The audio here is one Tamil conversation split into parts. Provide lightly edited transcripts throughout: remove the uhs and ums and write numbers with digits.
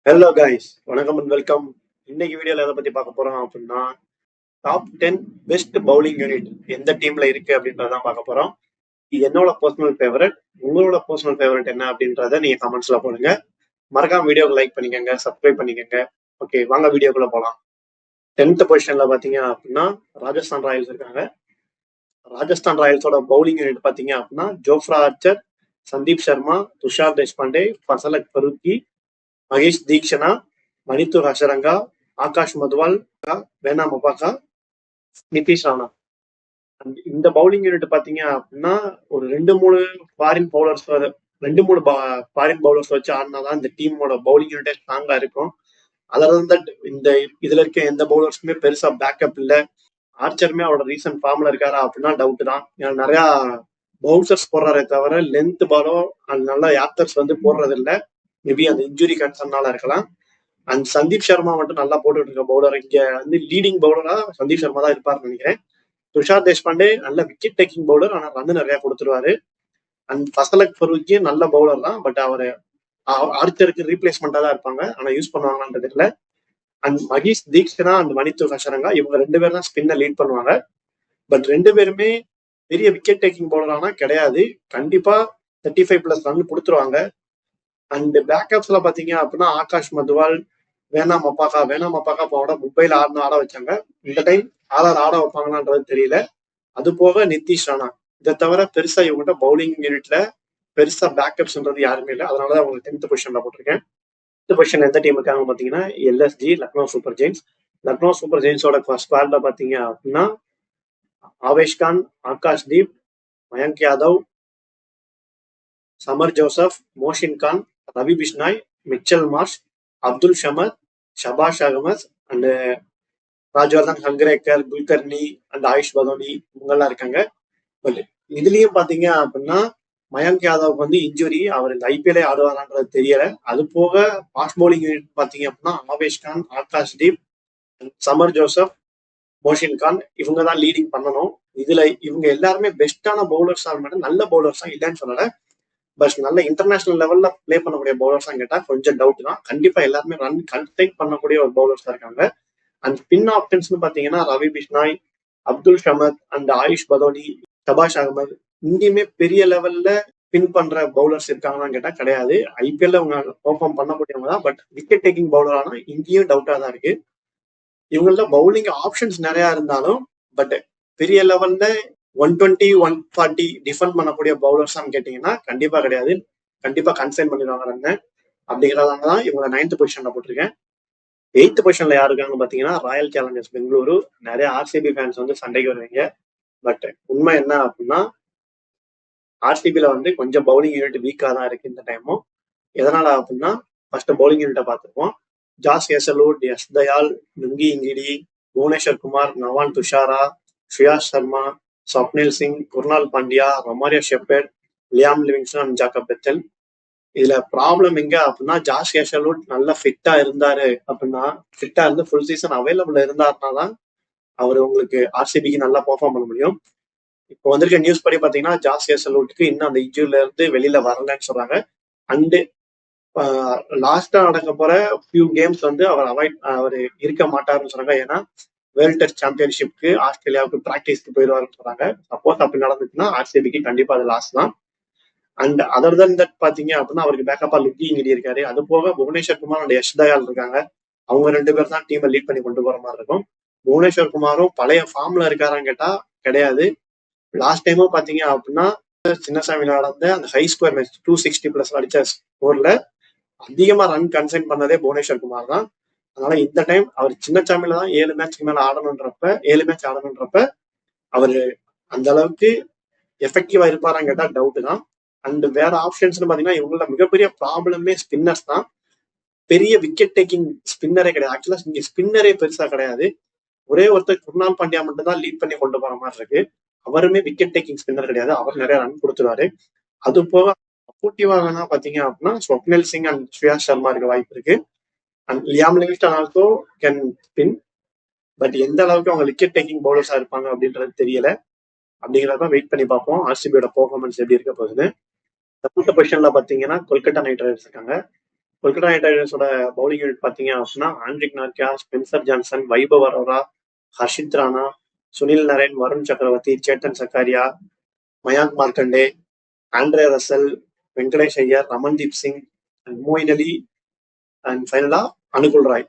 ஹலோ கைஸ், வணக்கம் அண்ட் வெல்கம். இன்னைக்கு வீடியோல எதை பத்தி பார்க்க போறோம் அப்படின்னா, டாப் 10 பெஸ்ட் பவுலிங் யூனிட் எந்த டீம்ல இருக்கு அப்படின்றதான் பார்க்க போறோம். இது என்னோட பர்சனல் ஃபேவரட். உங்களோட பர்சனல் ஃபேவரட் என்ன அப்படின்றத நீங்க கமெண்ட்ஸ்ல போடுங்க. மறக்காம வீடியோக்கு லைக் பண்ணிக்கங்க, சப்ஸ்கிரைப் பண்ணிக்கங்க. ஓகே, வாங்க வீடியோக்குள்ள போலாம். 10th பொசிஷன்ல பாத்தீங்க அப்படின்னா ராஜஸ்தான் ராயல்ஸ் இருக்காங்க. ராஜஸ்தான் ராயல்ஸோட பவுலிங் யூனிட் பாத்தீங்க அப்படின்னா ஜோஃப்ரா ஆர்ச்சர், சந்தீப் சர்மா, துஷார் தேஷ்பாண்டே, ஃபசலக் ஃபருக்கி, மகேஷ் தீக்ஷனா, மணித்தூர் ஹசரங்கா, ஆகாஷ் மதுவால், வேனா மபாக்கா, நிதிஷ் ராணா. இந்த பவுலிங் யூனிட் பாத்தீங்க அப்படின்னா ஒரு ஃபாரின் பவுலர்ஸ் ரெண்டு மூணு ஃபாரின் பவுலர்ஸ் வச்சு ஆடினாதான் இந்த டீமோட பவுலிங் யூனிட்டே ஸ்ட்ராங்கா இருக்கும். அதில் தான் இந்த இதுல இருக்க எந்த பவுலர்ஸ்க்குமே பெருசா பேக்கப் இல்ல. ஆர்ச்சருமே அவரோட ரீசன்ட் ஃபார்ம்ல இருக்காரா அப்படின்னா டவுட் தான். ஏன்னா நிறைய பவுன்சர்ஸ் போடுறாரே தவிர லென்த் பாலோ நல்ல யாத்தர்ஸ் வந்து போடுறது இல்லை. மேபி அந்த இன்ஜுரி கன்சர்னால இருக்கலாம். அண்ட் சந்தீப் சர்மா மட்டும் நல்லா போட்டுட்டு இருக்க பவுலர். இங்க வந்து லீடிங் பவுலரா சந்தீப் சர்மா தான் இருப்பாருன்னு நினைக்கிறேன். துஷார் தேஷ்பாண்டே நல்ல விக்கெட் டேக்கிங் பவுலர், ஆனா ரன் நிறைய கொடுத்துருவாரு. அண்ட் ஃபசலக் ஃபருக்கி நல்ல பவுலர் தான், பட் அவரு ஆர்ச்சருக்கு ரீப்ளேஸ்மெண்டா தான் இருப்பாங்க, ஆனா யூஸ் பண்ணுவாங்கன்றது இல்லை. அண்ட் மகேஷ் தீக்ஷனா அண்ட் மணித்தூர் ஹசரங்கா இவங்க 2 பேரும் தான் ஸ்பின்னை லீட் பண்ணுவாங்க. பட் 2 பேருமே பெரிய விக்கெட் டேக்கிங் பவுலரானா கிடையாது. கண்டிப்பா 35+ ரன் கொடுத்துருவாங்க. அண்ட் பேக்கப்ஸ்ல பாத்தீங்க அப்படின்னா ஆகாஷ் மதுவால், வேணா மப்பாக்கா போட மும்பைல ஆட வச்சாங்க. இந்த டைம் ஆட வைப்பாங்களான்றது தெரியல. அது போக நிதிஷ் ராணா. இதை தவிர பெருசா இவங்ககிட்ட பவுலிங் யூனிட்ல பெருசா பேக்கப்ஸ்ன்றது யாருமே இல்லை. அதனாலதான் அவங்க 10th பொசிஷன்ல போட்டிருக்கேன். 10th பொசிஷன் எந்த டீம் இருக்காங்க பாத்தீங்கன்னா LSG, Lucknow Super Giants. Lucknow Super ஜெயின்ஸோட ஸ்குவாட்ல பாத்தீங்க அப்படின்னா Avesh Khan, Akash Deep, Mayank Yadav, Shamar Joseph, Mohsin Khan, Ravi Bishnoi, Mitchell Marsh, Abdul Samad, Shahbaz Ahmed and Rajvardhan Hangargekar, Kulkarni and Ayush Badoni இவங்கெல்லாம் இருக்காங்க. பட் இதுலயும் பாத்தீங்க அப்படின்னா மயங்க் யாதவுக்கு வந்து இன்ஜுரி, அவர் இந்த ஐபிஎல்லே ஆடுவாரான்றது தெரியல. அது போக ஃபாஸ்ட் பவுலிங் யூனிட் பாத்தீங்க அப்படின்னா ஆவேஷ் கான், ஆகாஷ் தீப், சமர் ஜோசப், மோஷின் கான் இவங்க தான் லீடிங் பண்ணணும். இதுல இவங்க எல்லாருமே பெஸ்டான பவுலர்ஸா இருந்தாலும் நல்ல பவுலர்ஸ் தான், இல்லைன்னு சொல்லல. பட் நல்ல இன்டர்நேஷனல் லெவல்ல பிளே பண்ணக்கூடிய பவுலர்ஸ் கேட்டா கொஞ்சம் டவுட் தான். கண்டிப்பா எல்லாருமே ரன் கன்ஸ்ட்ரக்ட் பண்ணக்கூடிய ஒரு பவுலர்ஸ் இருக்காங்க. அண்ட் ஸ்பின் ஆப்ஷன்ஸ் பாத்தீங்கன்னா ரவி பிஷ்னாய், அப்துல் ஷமத் அண்ட் ஆயுஷ் பதோனி, ஷபாஷ் அகமது இங்கேயுமே பெரிய லெவல்ல ஸ்பின் பண்ற பவுலர்ஸ் இருக்காங்கன்னு கேட்டா கிடையாது. ஐபிஎல்ல அவங்க பெர்ஃபார்ம் பண்ணக்கூடியவங்க தான், பட் விக்கெட் டேக்கிங் பவுலர் ஆனா இங்கேயும் டவுட்டா தான் இருக்கு. இவங்கள பவுலிங் ஆப்ஷன்ஸ் நிறைய இருந்தாலும் பட் பெரிய லெவல்ல 120, 140 டிஃபெண்ட் பண்ணக்கூடிய பவுலர்ஸ் கேட்டீங்கன்னா கண்டிப்பா கிடையாது. கண்டிப்பா கன்சைன் பண்ணிடுவாங்க ரன். அப்படிங்கிறதாங்க தான் இவங்க 9th பொசிஷன்ல போட்டிருக்கேன். 8th பொசிஷன்ல யாரு இருக்காங்க பாத்தீங்கன்னா ராயல் சேலஞ்சர்ஸ் பெங்களூரு. நிறைய ஆர்சிபி ஃபேன்ஸ் வந்து சண்டைக்கு வருவீங்க. பட் உண்மை என்ன அப்படின்னா ஆர்சிபில வந்து கொஞ்சம் பவுலிங் யூனிட் வீக்கா தான் இருக்கு இந்த டைமும். எதனால அப்படின்னா ஃபர்ஸ்ட் பவுலிங் யூனிட்டை பார்த்துருப்போம். Josh Hazlewood, Yash Dayal, Lungi Ngidi, Bhuvneshwar Kumar, Nuwan Thushara, Shreyas Sharma, Swapnil Singh, Krunal Pandya, Romario Shepherd, Liam Livingstone and Jacob Bethell. இதுல ப்ராப்ளம் எங்க அப்படின்னா ஜாஸ் ஹேசல்வுட் நல்லா ஃபிட்டா இருந்தாரு அப்படின்னா, ஃபிட்டா இருந்து ஃபுல் சீசன் அவைலபிள் இருந்தாருன்னா தான் அவர் உங்களுக்கு ஆர்சிபிக்கு நல்லா பெர்ஃபார்ம் பண்ண முடியும். இப்போ வந்திருக்க நியூஸ் படி பாத்தீங்கன்னா ஜாஸ் ஹேசல்வுட்க்கு இன்னும் அந்த இன்ஜூரில இருந்து வெளியில வரலன்னு சொல்றாங்க. அண்டு லாஸ்டா நடக்க போற ஃபியூ கேம்ஸ் வந்து அவர் இருக்க மாட்டாருன்னு சொன்னாங்க. ஏன்னா வேர்ல்ட் டெஸ்ட் சாம்பியன்ஷிப்க்கு ஆஸ்திரேலியாவுக்கு பிராக்டிஸ்க்கு போயிடுவாருன்னு சொன்னாங்க. சப்போஸ் அப்படி நடந்துச்சுன்னா ஆர்சிபிக்கு கண்டிப்பா அது லாஸ் தான். அண்ட் அதர் தன் தட் பாத்தீங்க அப்படின்னா அவருக்கு பேக்கப்பா லுக்கி இங்கிடி இருக்காரு. அது போக புவனேஸ்வர் குமார் அண்ட் யஷ் தயால் இருக்காங்க. அவங்க 2 பேர் தான் டீமை லீட் பண்ணி கொண்டு போற மாதிரி இருக்கும். புவனேஸ்வர் குமாரும் பழைய ஃபார்ம்ல இருக்காரான்னு கேட்டா கிடையாது. லாஸ்ட் டைமும் பாத்தீங்க அப்படின்னா சின்னசாமியில நடந்த அந்த ஹை ஸ்கோர் மேட்ச் 260+ அடிச்ச ஸ்கோர்ல அதிகமா ரன் கன்சைன் பண்ணதே புவனேஸ்வர் குமார் தான். அதனால இந்த டைம் அவர் சின்னசாமியில தான் 7 மேட்ச்க்கு மேல ஆடணுன்றப்ப 7 மேட்ச் ஆடணுன்றப்ப அவரு அந்த அளவுக்கு எஃபெக்டிவா இருப்பாரான்னு கேட்டா டவுட் தான். அண்ட் வேற ஆப்ஷன்ஸ் பாத்தீங்கன்னா இவங்கள மிகப்பெரிய ப்ராப்ளமே ஸ்பின்னர்ஸ் தான். பெரிய விக்கெட் டேக்கிங் ஸ்பின்னரே கிடையாது. ஆக்சுவலா இங்க ஸ்பின்னரே பெருசா கிடையாது. ஒரே ஒருத்தர் குர்னால் பாண்டியா மட்டும் தான் லீட் பண்ணி கொண்டு போற மாதிரி இருக்கு. அவருமே விக்கெட் டேக்கிங் ஸ்பின்னர் கிடையாது. அவர் நிறைய ரன் கொடுத்துருவாரு. அது போக சப்போர்ட்டிவா வேணா பாத்தீங்க அப்படின்னா ஸ்வப்னில் சிங் அண்ட் ஸ்ரேயாஸ் சர்மா இருக்க வாய்ப்பு இருக்கு. And Liam Livingstone also can spin. But எந்த அளவுக்கு அவங்க விக்கெட் டேக்கிங் பவுலர்ஸா இருப்பாங்க அப்படின்றது தெரியல. அப்படிங்கிறத வெயிட் பண்ணி பார்ப்போம் ஆர்சிபியோட பெர்ஃபார்மன்ஸ் எப்படி இருக்க போகுது. 7th பொசிஷன்ல பாத்தீங்கன்னா கொல்கத்தா நைட் ரைடர்ஸ் இருக்காங்க. கொல்கத்தா நைட் ரைடர்ஸோட பவுலிங் யூனிட் பார்த்தீங்க அப்படின்னா Anrich Nortje, Spencer Johnson, Vaibhav Arora, Harshit Rana, Sunil Narine, Varun Chakravarthy, Chetan Sakariya, Mayank Markande, Andre Russell, Venkatesh Iyer, Ramandeep Singh and Moeen Ali and ஃபைனலா அனுகுல் ராய்.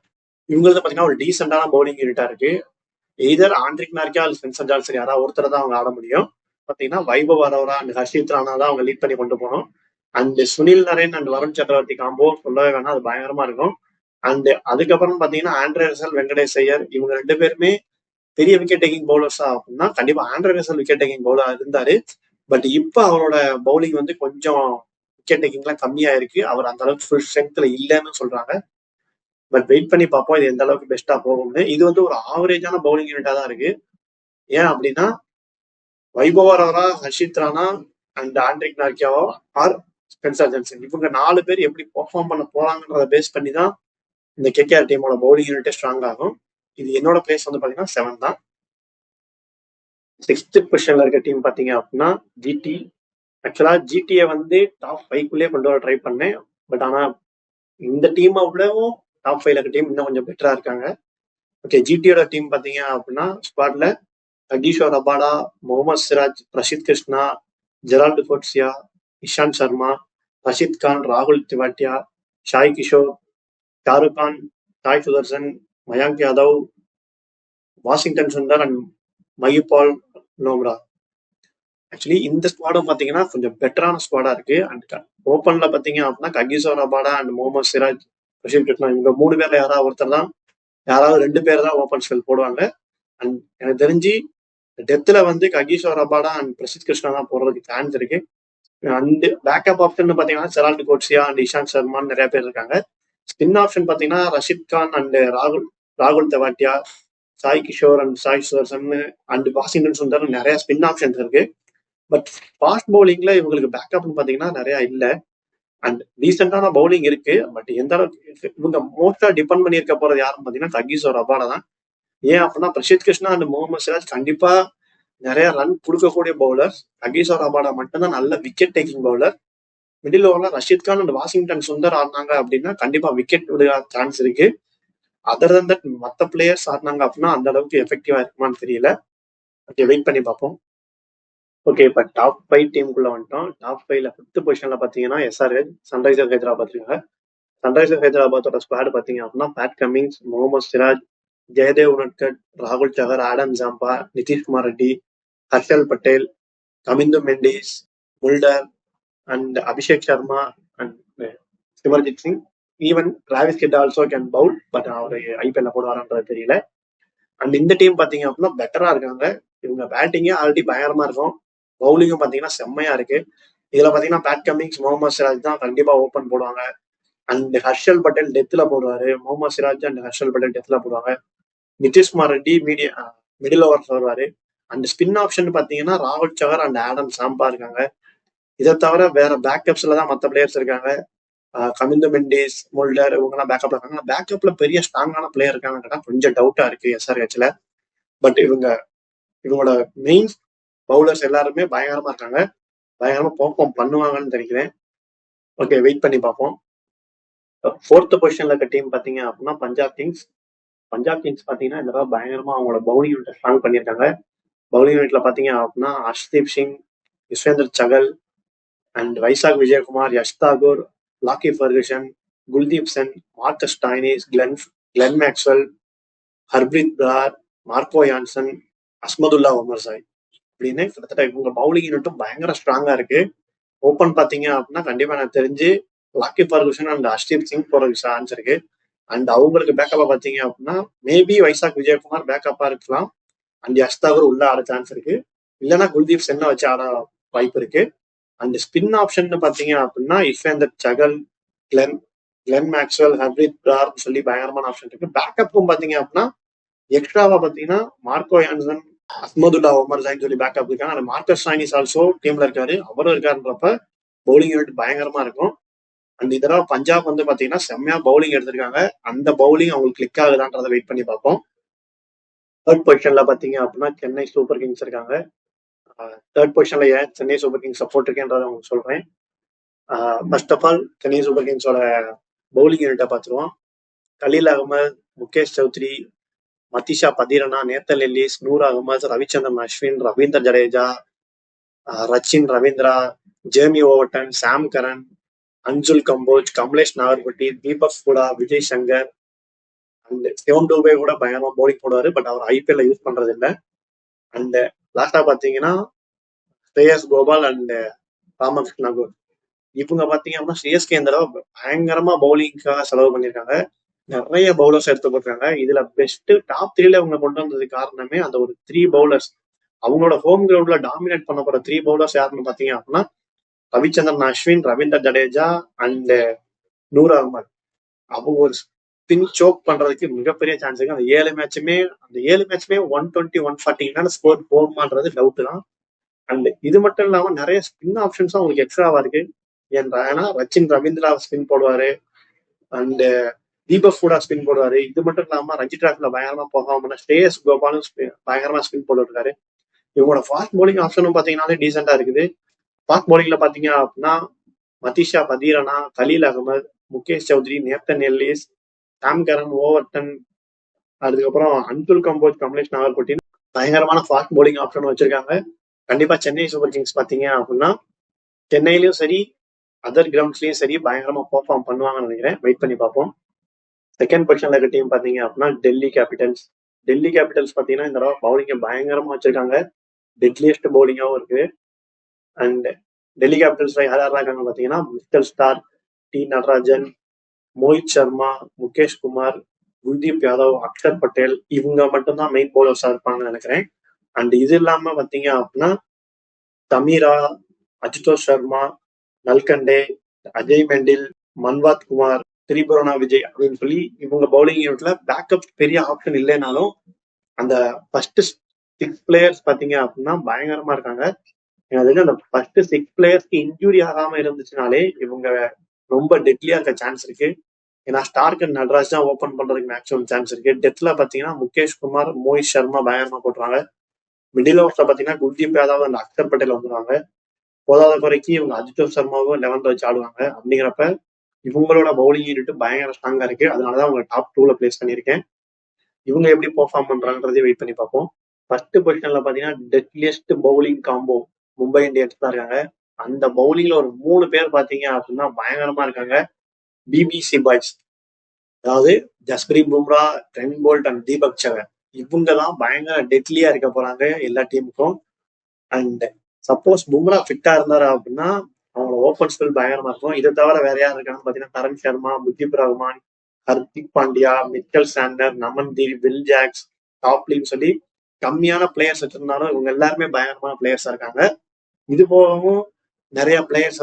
இவங்களுக்கு பார்த்தீங்கன்னா ஒரு டீசெண்டான பவுலிங் யூனிட்டா இருக்கு. எய்தர் ஆண்ட்ரிக் நார்கியா அல்லது ஸ்பென்சர் ஜான்சன் யாராவது ஒருத்தர் தான் அவங்க ஆட முடியும். பார்த்தீங்கன்னா வைபவ் அரோரா அண்ட் ஹர்ஷித் ராணா தான் அவங்க லீட் பண்ணி கொண்டு போகணும். அண்ட் சுனில் நரேன் அண்ட் வருண் சக்கரவர்த்தி காம்போ சொல்லவே வேணாம், அது பயங்கரமா இருக்கும். அண்ட் அதுக்கப்புறம் பாத்தீங்கன்னா ஆண்ட்ரே ரசல், வெங்கடேஷ் ஐயர் இவங்க 2 பேருமே பெரிய விக்கெட் டேக்கிங் பவுலர்ஸா அப்படின்னா கண்டிப்பா Andre Russell wicket taking bowler இருந்தாரு. பட் இப்ப அவரோட பவுலிங் வந்து கொஞ்சம் விக்கெட் டேக்கிங்லாம் கம்மியா இருக்கு. அவர் அந்த அளவுக்கு ஃபுல் ஸ்ட்ரென்த்ல இல்லைன்னு சொல்றாங்க. பட் வெயிட் பண்ணி பார்ப்போம் இது எந்த அளவுக்கு பெஸ்டா போகும்னு. இது வந்து ஒரு ஆவரேஜான பவுலிங் யூனிட்டா தான் இருக்கு. ஏன் அப்படின்னா வைபவ் அரோரா, ஹர்ஷித் ராணா அண்ட் ஆண்ட்ரிக் நார்கியாவோ ஆர் ஸ்பென்சர் ஜான்சன் இவங்க 4 பேர் எப்படி பெர்ஃபார்ம் பண்ண போறாங்கன்றத பேஸ் பண்ணி தான் இந்த கேகேஆர் டீமோட பவுலிங் யூனிட்டே ஸ்ட்ராங் ஆகும். இது என்னோட பிளேஸ் வந்து பாத்தீங்கன்னா 7 தான். 6th பொசிஷன்ல இருக்க டீம் பாத்தீங்க அப்படின்னா ஜிடி. ஆக்சுவலா ஜிடியை வந்து டாப் 5குள்ளே கொண்டு வர ட்ரை பண்ணேன். பட் ஆனா இந்த டீமை விடவும் டாப் 5ல இருக்க டீம் இன்னும் கொஞ்சம் பெட்டரா இருக்காங்க. ஓகே, ஜிடியோட டீம் பாத்தீங்க அப்படின்னா ஸ்குவாட்ல Kagiso Rabada, Mohammed Siraj, Prasidh Krishna, Gerald Coetzee, Ishant Sharma, Rashid Khan, ராகுல் Tewatia, Sai Kishore, Shahrukh Khan, Sai Sudharsan, Mayank Yadav, Washington Sundar and Mahipal Lomror. Actually இந்த ஸ்குவாடும் பாத்தீங்கன்னா கொஞ்சம் பெட்டரான ஸ்குவாடா இருக்கு. அண்ட் ஓப்பன்ல பாத்தீங்க அப்படின்னா Kagiso Rabada and Mohammed Siraj, Prasidh Krishna இவங்க 3 பேர்ல யாராவது ஒருத்தர் தான், யாராவது 2 பேர் தான் ஓப்பன் ஸ்பெல் போடுவாங்க. அண்ட் எனக்கு தெரிஞ்சு டெத்துல வந்து ககிசோர் ரபாடா அண்ட் பிரசித் கிருஷ்ணா தான் போடுறதுக்கு சான்ஸ் இருக்கு. அண்ட் பேக்கப் ஆப்ஷன் பாத்தீங்கன்னா ஜெரால்டு கோட்சியா அண்ட் இஷாந்த் சர்மான்னு நிறைய பேர் இருக்காங்க. ஸ்பின் ஆப்ஷன் பாத்தீங்கன்னா ரஷித் கான் அண்ட் ராகுல் தெவாட்டியா, சாய் கிஷோர் அண்ட் சாய் சுதர்சன் அண்ட் வாஷிங்டன் சுந்தர் நிறைய ஸ்பின் ஆப்ஷன்ஸ் இருக்கு. பட் ஃபாஸ்ட் பவுலிங்ல இவங்களுக்கு பேக்கப்னு பாத்தீங்கன்னா நிறைய இல்ல. அண்ட் டீசென்டான பவுலிங் இருக்கு. பட் எந்த அளவுக்கு இவங்க மோஸ்டா டிபெண்ட் பண்ணியிருக்க போறது யாருன்னு பாத்தீங்கன்னா ககிசோர் ரபாடா தான். ஏன் அப்படின்னா பிரசித் கிருஷ்ணா அண்ட் முகமது சிராஜ் கண்டிப்பா நிறைய ரன் கொடுக்கக்கூடிய பவுலர். ககிசோர் ரபாடா மட்டும்தான் நல்ல விக்கெட் டேக்கிங் பவுலர். மிடில் ஓவர்ல ரஷித் கான் அண்ட் வாஷிங்டன் சுந்தர் ஆடினாங்க அப்படின்னா கண்டிப்பா விக்கெட் விட சான்ஸ் இருக்கு. அதர் தன் தட் மற்ற பிளேயர்ஸ் ஆடினாங்க அப்படின்னா அந்த அளவுக்கு எஃபெக்டிவா இருக்குமான்னு தெரியல. ஓகே, வெயிட் பண்ணி பார்ப்போம். ஓகே, இப்ப டாப் 5 டீமுக்குள்ள வந்துட்டோம். டாப் 5ல 5th பொசிஷன்ல பாத்தீங்கன்னா எஸ்ஆர்ஹெச், சன்ரைசர் ஹைதராபாத் இருக்காங்க. சன்ரைசர் ஹைதராபாத்தோட ஸ்குவாட் பாத்தீங்க அப்படின்னா பேட் கமின்ஸ், முகமது சிராஜ், ஜெயதேவ் உனட்கட், ராகுல் Chahar, Adam Zampa, Nitish Kumar Reddy, Harshal Patel, Kamindu Mendis, Mulder and Abhishek Sharma and Simarjeet Singh. Even Travis Head also can bowl, but அவர் ஐபிஎல்ல போடுவாரான்றது தெரியல. அண்ட் இந்த டீம் பாத்தீங்க அப்படின்னா பெட்டரா இருக்காங்க. இவங்க பேட்டிங்கே ஆல்ரெடி பயங்கரமா இருக்கும், பவுலிங்கும் பாத்தீங்கன்னா செம்மையா இருக்கு. இதுல பாத்தீங்கன்னா பேட் கமிங்ஸ், முகமது சிராஜ் தான் கண்டிப்பா ஓப்பன் போடுவாங்க. அண்ட் ஹர்ஷல் பட்டேல் டெத்ல போடுவாரு. முகமது சிராஜ் அண்ட் ஹர்ஷல் பட்டேல் டெத்ல போடுவாங்க. நிதிஷ்குமார் ரெட்டி மிடில் ஓவர்ஸ் வருவாரு. அண்ட் ஸ்பின் ஆப்ஷன் பாத்தீங்கன்னா ராகுல் சகர் அண்ட் ஆடம் சாம்பா இருக்காங்க. இதை தவிர வேற பேக்கப்ஸ்ல தான் மற்ற பிளேயர்ஸ் இருக்காங்க. கமிந்து மெண்டிஸ், முல்டர் இவங்க எல்லாம் பேக்கப்ல இருக்காங்க. பேக்கப்ல பெரிய ஸ்ட்ராங்கான பிளேயர் இருக்காங்க கொஞ்சம் டவுட்டா இருக்கு எஸ்ஆர்ஹெச்ல. பட் இவங்களோட மெயின் பவுலர்ஸ் எல்லாருமே பயங்கரமா இருக்காங்க. பயங்கரமா பெர்ஃபார்ம் பண்ணுவாங்கன்னு நினைக்கிறேன். ஓகே, வெயிட் பண்ணி பார்ப்போம். 4th பொசிஷன்ல இருக்க டீம் பாத்தீங்க அப்படின்னா பஞ்சாப் கிங்ஸ். பஞ்சாப் கிங்ஸ் பாத்தீங்கன்னா இந்த தடவை பயங்கரமா அவங்களோட பவுலிங் யூனிட் ஸ்ட்ராங் பண்ணியிருக்காங்க. பவுலிங் யூனிட்ல பாத்தீங்க அப்படின்னா Harshdeep Singh, Yuzvendra Chahal and Vyshak Vijaykumar, Yash Thakur, Lockie Ferguson, Kuldeep Sen, Marcus Stoinis, Glenn Maxwell, Harpreet Brar, Marco Jansen, Azmatullah Omarzai அப்படின்னு கிட்டத்தட்ட இவங்க பவுலிங் யூனிட்டும் பயங்கர ஸ்ட்ராங்கா இருக்கு. ஓப்பன் பாத்தீங்க அப்படின்னா கண்டிப்பா எனக்கு தெரிஞ்சு லாக்கி ஃபர்கூசன் அண்ட் ஹர்ஷ்தீப் சிங் போறதுக்கு சான்ஸ் இருக்கு. அண்ட் அவங்களுக்கு பேக்கப்பா பாத்தீங்க அப்படின்னா மேபி வைசாக் விஜயகுமார் பேக்கப்பா இருக்கலாம். அண்ட் யஷ் தாகூர் உள்ள ஆட சான்ஸ் இருக்கு. இல்லைன்னா குல்தீப் சென்னை வச்சு ஆட வாய்ப்பு இருக்கு. அண்ட் ஸ்பின் ஆப்ஷன் பாத்தீங்க அப்படின்னா யுஸ்வேந்தர் சகல், கிளென் மேக்ஸ்வெல், ஹர்ப்ரீத் பிரார் சொல்லி பயங்கரமான ஆப்ஷன் இருக்கு. பேக்கப்பும் பாத்தீங்க அப்படின்னா எக்ஸ்ட்ராவா பாத்தீங்கன்னா மார்க்கோ யான்சன், அஹ்மதுல்லா ஒமர்சாய்னு சொல்லி பேக்கப் இருக்காங்க. அந்த மார்க்கஸ் ஸ்டாய்னிஸ் ஆல்சோ டீம்ல இருக்காரு. அவரும் இருக்காருன்றப்ப பவுலிங் யூனிட் பயங்கரமா இருக்கும். அண்ட் இதெல்லாம் பஞ்சாப் வந்து பாத்தீங்கன்னா செம்மையா பவுலிங் எடுத்திருக்காங்க. அந்த பவுலிங் அவங்களுக்கு கிளிக் ஆகுதான்றதை வெயிட் பண்ணி பார்ப்போம். 3rd பொசிஷன்ல பாத்தீங்க அப்படின்னா சென்னை சூப்பர் கிங்ஸ் இருக்காங்க. 3rd பொசிஷன்ல ஏன் சென்னை சூப்பர் கிங்ஸ் சப்போர்ட் இருக்கேன்றதை உங்களுக்கு சொல்றேன். First of all Chennai super கிங்ஸோட பவுலிங் யூனிட்டை பார்த்துருவோம். Khaleel Ahmed, Mukesh Choudhary, Matheesha Pathirana, Nathan Ellis, Noor Ahmad, Ravichandran Ashwin, Ravindra Jadeja, Rachin Ravindra, Jamie Overton, Sam Curran, Anshul Kamboj, Kamlesh Nagarkoti, Deepak Hooda, Vijay Shankar and Shivam Dube கூட பயங்கரமா பவுலிங் போடுவாரு. பட் அவர் ஐபிஎல்ல யூஸ் பண்றது இல்லை. அண்ட் லாஸ்டா பாத்தீங்கன்னா ஸ்ரேயஸ் கோபால் அண்ட் ராமகிருஷ்ணா கோல். இவங்க பாத்தீங்க அப்படின்னா சிஎஸ்கே இந்த தடவை பயங்கரமா பவுலிங்காக செலவு பண்ணியிருக்காங்க. நிறைய பவுலர்ஸ் எடுத்து போட்டிருக்காங்க. இதுல பெஸ்ட் டாப் 3ல அவங்க கொண்டு வந்ததுக்கு காரணமே அந்த ஒரு 3 பவுலர்ஸ். அவங்களோட ஹோம் கிரவுண்ட்ல டாமினேட் பண்ண போற 3 பவுலர்ஸ் யாருன்னு பாத்தீங்க அப்படின்னா ரவிச்சந்திரன் அஸ்வின், ரவீந்தர் ஜடேஜா அண்ட் நூர் அகமது. அவங்க ஒரு ஸ்பின் சோக் பண்றதுக்கு மிகப்பெரிய சான்ஸ் இருக்கு. அந்த 7 மேட்சுமே 120 140 ஸ்கோர் போகுமான்றது டவுட் தான். அண்ட் இது மட்டும் இல்லாம நிறைய ஸ்பின் ஆப்ஷன்ஸும் அவங்களுக்கு எக்ஸ்ட்ராவா இருக்கு. ஏன்னா ரச்சின் ரவீந்திரா ஸ்பின் போடுவாரு அண்ட் தீபக் ஹூடா ஸ்பின் போடுவாரு. இது மட்டும் இல்லாம ரஞ்சி டிராஃபில பயங்கரமா போகாம ஸ்ரேயஸ் கோபாலும் பயங்கரமா ஸ்பின் போட்டுருக்காரு. இவங்களோட ஃபாஸ்ட் பவுலிங் ஆப்ஷனும் பாத்தீங்கன்னாலே டீசெண்டா இருக்குது. ஃபாஸ்ட் பவுலிங்ல பாத்தீங்க அப்படின்னா மதிஷா பதீரனா, கலீல் அகமது, முகேஷ் சௌத்ரி, நேத்தன் எல்லிஸ், சாம் கரன், ஓவர்டன், அதுக்கப்புறம் அன்சுல் கம்போஜ், கமலேஷ் நாகர்பட்டின்னு பயங்கரமான ஃபாஸ்ட் பவுலிங் ஆப்ஷன் வச்சிருக்காங்க. கண்டிப்பா சென்னை சூப்பர் கிங்ஸ் பாத்தீங்க அப்படின்னா சென்னையிலயும் சரி அதர் கிரவுண்ட்ஸ்லயும் சரி பயங்கரமா பெர்ஃபார்ம் பண்ணுவாங்கன்னு நினைக்கிறேன். வெயிட் பண்ணி பார்ப்போம். செகண்ட் பொசிஷன்ல இருக்க டீம் பாத்தீங்க அப்படின்னா டெல்லி கேபிட்டல்ஸ். டெல்லி கேபிட்டல்ஸ் பாத்தீங்கன்னா இந்த தடவை பவுலிங்க பயங்கரமா வச்சிருக்காங்க. டெட்லியஸ்ட் பவுலிங்காவும் இருக்கு. அண்ட் டெல்லி கேபிட்டல்ஸ்ல யார் யாரா இருக்காங்க பாத்தீங்கன்னா mister star, T Natarajan, Mohit Sharma, Mukesh Kumar, Kuldeep Yadav, Axar Patel இவங்க மட்டும்தான் மெயின் பவுலர்ஸா இருப்பாங்கன்னு நினைக்கிறேன். அண்ட் இது இல்லாம பாத்தீங்க அப்படின்னா தமிரா, அசுதோஷ் சர்மா, நல்கண்டே, அஜய் மெண்டில், மன்வாத் குமார், திரிபுவனா விஜய் அப்படின்னு சொல்லி இவங்க பவுலிங் யூனிட்ல பேக்கப் பெரிய ஆப்ஷன் இல்லைனாலும் அந்த ஃபர்ஸ்ட் 6 பிளேயர்ஸ் பாத்தீங்க அப்படின்னா பயங்கரமா இருக்காங்க. அந்த ஃபர்ஸ்ட் 6 பிளேயர்ஸ்க்கு இன்ஜுரி ஆகாம இருந்துச்சுனாலே இவங்க ரொம்ப டெட்லியா இருக்க சான்ஸ் இருக்கு. ஏன்னா ஸ்டார்க் அண்ட் நடராஜ் தான் ஓபன் பண்றதுக்கு மேக்ஸிமம் சான்ஸ் இருக்கு. டெத்ல பாத்தீங்கன்னா முகேஷ் குமார், மோஹித் சர்மா பயங்கரமா போட்டுருவாங்க. மிடில் ஓவர்ஸ்ல பாத்தீங்கன்னா குல்தீப் யாதவ் அண்ட் அக்ஷர் பட்டேல் வந்துருவாங்க. போதாத குறைக்கு இவங்க அஜித் சர்மாவும் 11th வச்சு ஆடுவாங்க. அப்படிங்கிறப்ப இவங்களோட பவுலிங் யூனிட் பயங்கர ஸ்ட்ராங்கா இருக்கு. அதனாலதான் அவங்க டாப் 2ல பிளேஸ் பண்ணியிருக்கேன். இவங்க எப்படி பெர்ஃபார்ம் பண்றாங்கன்றதே வெயிட் பண்ணி பார்ப்போம். ஃபர்ஸ்ட் பொசிஷன்ல பாத்தீங்கன்னா deadliest bowling combo Mumbai Indians தான் இருக்காங்க. அந்த பவுலிங்ல ஒரு 3 பேர் பாத்தீங்க அப்படின்னா பயங்கரமா இருக்காங்க. பிபிசி பாய்ஸ், அதாவது Jasprit Bumrah, Trent Boult and Deepak சகர். இவங்க தான் பயங்கர டெட்லியா இருக்க போறாங்க எல்லா டீமுக்கும். அண்ட் சப்போஸ் பும்ரா ஃபிட்டா இருந்தாரு அப்படின்னா அவங்களோட ஓப்பன் ஸ்பெல் பயங்கரமா இருக்கும். இதை தவிர வேற யார் இருக்காங்கன்னு பாத்தீங்கன்னா கரண் சர்மா, முஜிப் ரஹ்மான், ஹர்திக் பாண்டியா, மிச்சல் சாண்டர், நமன் தீர், வில் ஜாக்ஸ், டாப்லின்னு சொல்லி கம்மியான பிளேயர்ஸ் வச்சிருந்தாலும் இவங்க எல்லாருமே பயங்கரமான பிளேயர்ஸா இருக்காங்க. இது போகவும் நிறைய பிளேயர்ஸ்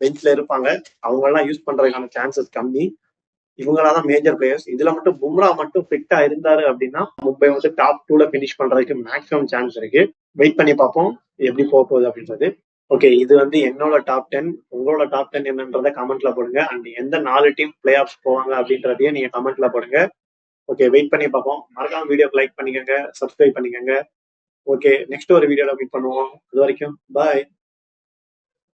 பெஞ்ச்ல இருப்பாங்க. அவங்க எல்லாம் யூஸ் பண்றதுக்கான சான்சஸ் கம்மி. இவங்களாதான் மேஜர் பிளேயர்ஸ். இதுல மட்டும் பும்ரா மட்டும் ஃபிட்டா இருந்தாரு அப்படின்னா மும்பை டாப் 2ல பினிஷ் பண்றதுக்கு மேக்ஸிமம் சான்ஸ் இருக்கு. வெயிட் பண்ணி பார்ப்போம் எப்படி போக போகுது அப்படின்றது. ஓகே, இது என்னோட டாப் 10. உங்களோட டாப் 10 என்னன்றத கமெண்ட்ல போடுங்க. அண்ட் எந்த 4 டீம் பிளே ஆஃப் போவாங்க அப்படின்றதையும் நீங்க கமெண்ட்ல போடுங்க. ஓகே, வெயிட் பண்ணி பார்ப்போம். மறக்காம வீடியோக்கு லைக் பண்ணிக்கோங்க, சப்ஸ்கிரைப் பண்ணிக்கோங்க. ஓகே, நெக்ஸ்ட் ஒரு வீடியோல மீட் பண்ணுவோம். அது வரைக்கும் பாய்.